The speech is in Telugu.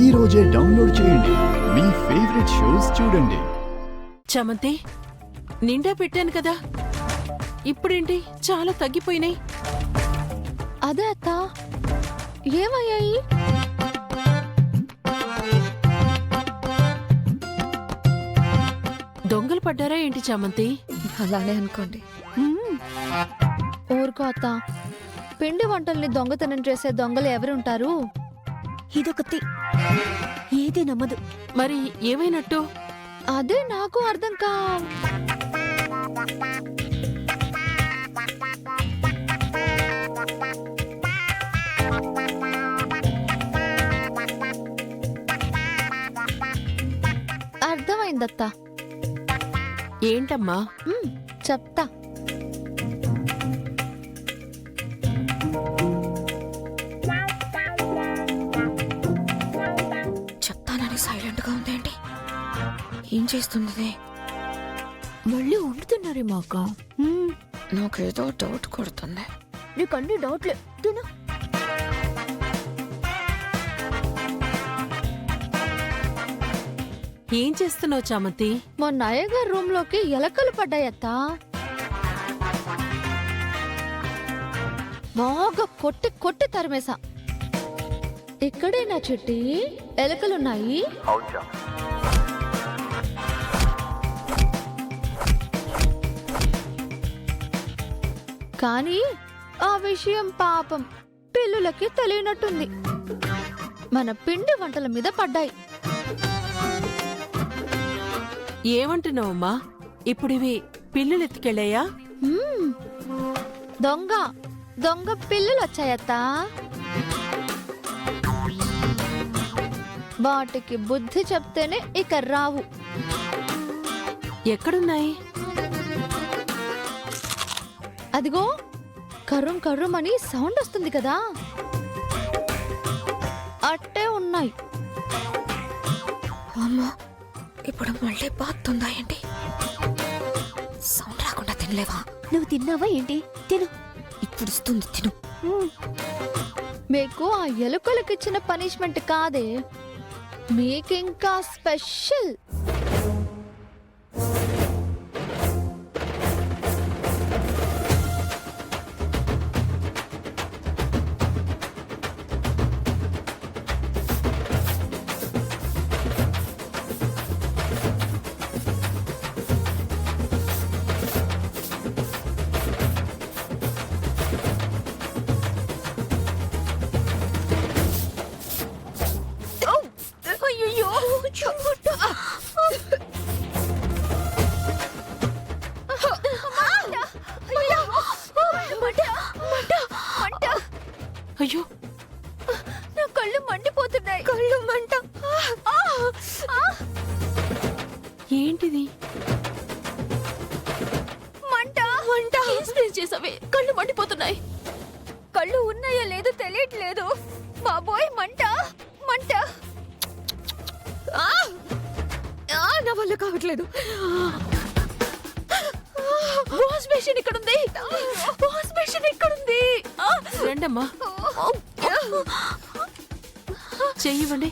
ఈ రోజే డౌన్లోడ్ చేయండి. మీ ఫేవరెట్ షోస్ చూడండి. చమంతి, నిండా పెట్టాను కదా, ఇప్పుడేంటి చాలా తగ్గిపోయినాయి? అదే అత్త, ఏమయ్యాయి? దొంగలు పడ్డారా ఏంటి చమంతి? అలానే అనుకోండి. ఊరుకో అత్త, పిండి వంటల్ని దొంగతనం చేసే దొంగలు ఎవరుంటారు? ఇదొకటి, ఏది నమ్మదు. మరి ఏమైనట్టు? అదే నాకు అర్థం కా. అర్థమైందత్తా. ఏంటమ్మా? చెప్తా. చెప్తానని సైలెంట్ గా ఉందేంటి? ఏం చేస్తుంది? మళ్ళీ వండుతున్నారేమో అక్క. నాకేదో డౌట్ కొడుతుంది. నీకు అన్ని డౌట్లే. తిను. ఏం చేస్తున్నావు చమంతి? మొన్న అయ్యగారి రూమ్ లోకి ఎలకలు పడ్డాయత్తా. బాగా కొట్టి కొట్టి తరిమేశా. ఇక్కడేనా చెట్టి ఎలకలున్నాయి? కానీ ఆ విషయం పాపం పిల్లులకి తెలియనట్టుంది. మన పిండి వంటల మీద పడ్డాయి. ఏమంటున్నావమ్మా? ఇప్పుడివి పిల్లులు ఎత్తుకెళ్ళాయా? దొంగ దొంగ పిల్లులు వచ్చాయత్తా. వాటికి బుద్ధి చెప్తేనే ఇక రావు. ఎక్కడున్నాయి? అదిగో కర్రం కర్రం అని సౌండ్ వస్తుంది కదా, అట్టే ఉన్నాయి. అమ్మో, ఇప్పుడు మళ్ళీ బాగుందా ఏంటి? సౌండ్ రాకుండా తినలేవా? నువ్వు తిన్నావా ఏంటి? తిను. ఇప్పుడు ఇస్తుంది, తిను. మీకు ఆ ఎలుకలకిచ్చిన పనిష్మెంట్ కాదే, మీకింకా స్పెషల్. అయ్యో, నా కళ్ళు మండిపోతున్నాయి. కళ్ళు మంట. ఏంటిది? మంట మంట. స్ప్రే చేసావే, కళ్ళు మండిపోతున్నాయి. కళ్ళు ఉన్నాయో లేదో తెలియట్లేదు. బాబోయ్, మంట మంట. నా వల్ల కావట్లేదు. వాష్ బేసిన్ ఇక్కడుంది. వాష్ బేసిన్ ఇక్కడుంది. రండమ్మా, చెయ్యివ్వండి.